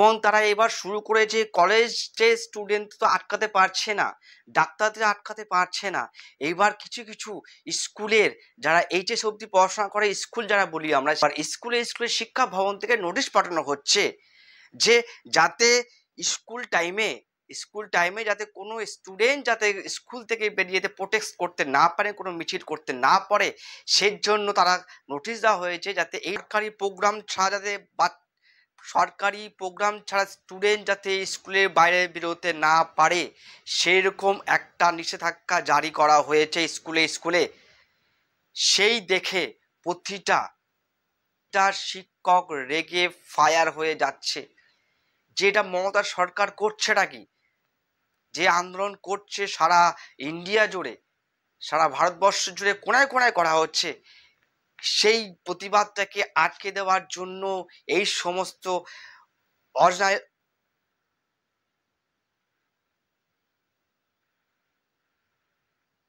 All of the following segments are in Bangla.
এবং তারা এবার শুরু করেছে কলেজের স্টুডেন্ট তো আটকাতে পারছে না, ডাক্তারদের আটকাতে পারছে না, এইবার কিছু কিছু স্কুলের যারা এইচএস অবধি পড়াশোনা করে স্কুল যারা বলি আমরা, স্কুলে শিক্ষা ভবন থেকে নোটিশ পাঠানো হচ্ছে যে যাতে স্কুল টাইমে যাতে কোনো স্টুডেন্ট যাতে স্কুল থেকে বেরিয়ে যেতে প্রোটেক্ট করতে না পারে, কোনো মিছিল করতে না পারে, সেই জন্য তারা নোটিশ দেওয়া হয়েছে যাতে এই সরকারি প্রোগ্রাম ছাড়া স্টুডেন্ট যাতে স্কুলের বাইরে বেরোতে না পারে সেরকম একটা নিষেধাজ্ঞা জারি করা হয়েছে স্কুলে। সেই দেখে প্রতিটা শিক্ষক রেগে ফায়ার হয়ে যাচ্ছে, যেটা মমতা সরকার করছেটা কি, যে আন্দোলন করছে সারা ইন্ডিয়া জুড়ে, সারা ভারতবর্ষ জুড়ে কোনায় কোনায় করা হচ্ছে, সেই প্রতিবাদটাকে আটকে দেওয়ার জন্য এই সমস্ত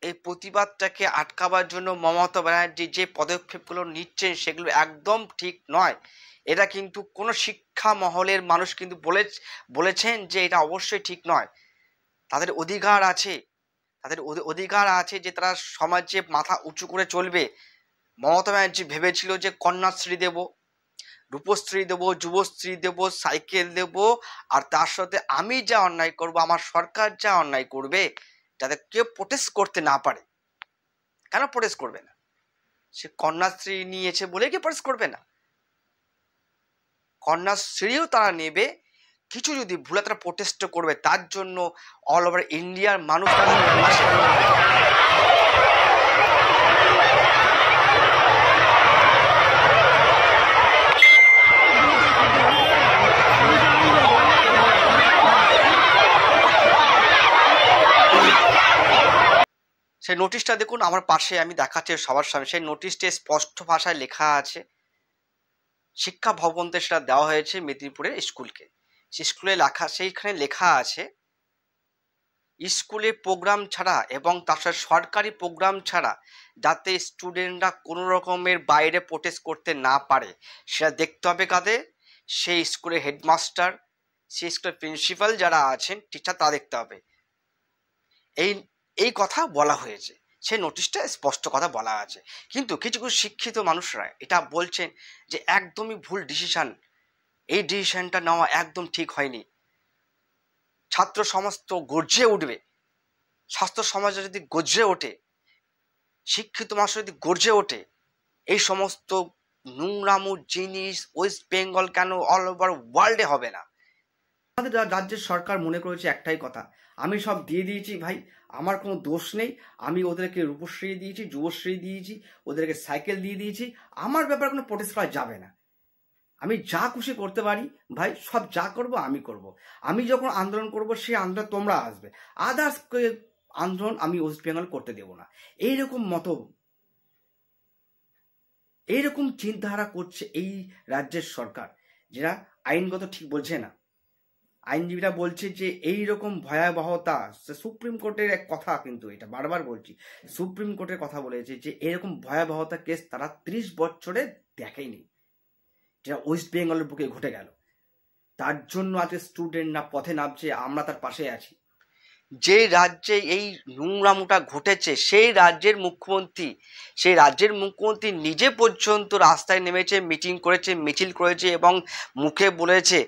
এই প্রতিবাদটাকে আটকাবার জন্য মমতা ব্যানার্জি যে পদক্ষেপগুলো নিচ্ছেন সেগুলো একদম ঠিক নয়। এটা কিন্তু কোনো শিক্ষা মহলের মানুষ কিন্তু বলেছেন যে এটা অবশ্যই ঠিক নয়। তাদের অধিকার আছে যে তারা সমাজে মাথা উঁচু করে চলবে। মমতা ব্যানার্জি ভেবেছিল যে কন্যাশ্রী দেব, রূপশ্রী দেব, যুবশ্রী দেব, সাইকেল দেব, আর তার সাথে আমি যা অন্যায় করব, আমার সরকার যা অন্যায় করবে, যাতে কেউ প্রোটেস্ট করতে না পারে। কেন প্রোটেস্ট করবে না? সে কন্যাশ্রী নিয়েছে বলে কি প্রোটেস্ট করবে না? কন্যাশ্রীও তারা নেবে, কিছু যদি ভুলে তারা প্রোটেস্ট করবে, তার জন্য অল ওভার ইন্ডিয়ার মানুষ সেই নোটিশটা দেখুন আমার পাশে, আমি দেখাচ্ছি সবার সামনে। সেই নোটিশটা স্পষ্ট ভাষায় লেখা আছে, শিক্ষা ভবন থেকে সেটা দেওয়া হয়েছে মেদিনীপুরের স্কুলকে। সেইখানে লেখা আছে স্কুলে প্রোগ্রাম ছাড়া এবং তার সাথে সরকারি প্রোগ্রাম ছাড়া যাতে স্টুডেন্টরা কোনো রকমের বাইরে প্রোটেস্ট করতে না পারে সেটা দেখতে হবে কাদের? সেই স্কুলের হেডমাস্টার, সেই স্কুলের প্রিন্সিপাল যারা আছেন, টিচার, তা দেখতে হবে। এই কথা বলা হয়েছে, সেই নোটিশটা স্পষ্ট কথা বলা আছে। কিন্তু কিছু কিছু শিক্ষিত মানুষরা এটা বলছেন যে একদমই ভুল ডিসিশন, এই ডিসিশনটা নেওয়া একদম ঠিক হয়নি। ছাত্র সমাজ তো গর্জে উঠবে, ছাত্র সমাজে যদি গর্জে ওঠে, শিক্ষিত মানুষ যদি গর্জে ওঠে, এই সমস্ত নোংরামো জিনিস ওয়েস্ট বেঙ্গল কেন অল ওভার ওয়ার্ল্ডে হবে না। আমাদের রাজ্যের সরকার মনে করেছে একটাই কথা, আমি সব দিয়ে দিয়েছি ভাই, আমার কোনো দোষ নেই, আমি ওদেরকে রূপশ্রী দিয়েছি, যুবশ্রী দিয়েছি, ওদেরকে সাইকেল দিয়ে দিয়েছি, আমার ব্যাপারে কোনো প্রোটেস্ট করা যাবে না, আমি যা খুশি করতে পারি ভাই, সব যা করব আমি করব, আমি যখন আন্দোলন করব সেই আন্দোলন তোমরা আসবে, আদার্স আন্দোলন আমি ওয়েস্ট বেঙ্গল করতে দেব না। এইরকম চিন্তাধারা করছে এই রাজ্যের সরকার, যেটা আইনগত ঠিক বলছে না। আইনজীবীরা বলছে যে এইরকম ভয়াবহতা, সুপ্রিম কোর্টের এক কথা, কিন্তু এটা বারবার বলছি, সুপ্রিম কোর্টের কথা বলেছে যে এরকম ভয়াবহতা কেস তারা 30 বছরে দেখেনি, যেটা ওয়েস্ট বেঙ্গলের বুকে ঘটে গেল। তার জন্য আজকে স্টুডেন্টরা পথে নামছে, আমরা তার পাশে আছি। যে রাজ্যে এই নোংরামোটা ঘটেছে সেই রাজ্যের মুখ্যমন্ত্রী নিজে পর্যন্ত রাস্তায় নেমেছে, মিটিং করেছে, মিছিল করেছে এবং মুখে বলেছে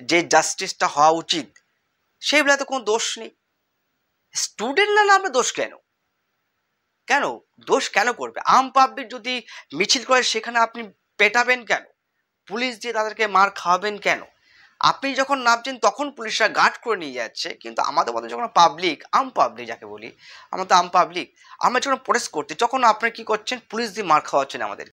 যে জাস্টিসটা হওয়া উচিত। সেই বেলাতে কোনো দোষ নেই। স্টুডেন্ট না নামলে দোষ কেন করবে? আম পাবলিক যদি মিছিল করে সেখানে আপনি পেটাবেন কেন? পুলিশ দিয়ে তাদেরকে মার খাওয়াবেন কেন? আপনি যখন নামছেন তখন পুলিশরা গার্ড করে নিয়ে যাচ্ছে, কিন্তু আমাদের মধ্যে যখন আম পাবলিক যাকে বলি, আমরা তো আম পাবলিক, আমরা যখন প্রোটেস্ট করতে, যখন আপনারা কি করছেন? পুলিশ দিয়ে মার খাওয়াচ্ছেন আমাদের।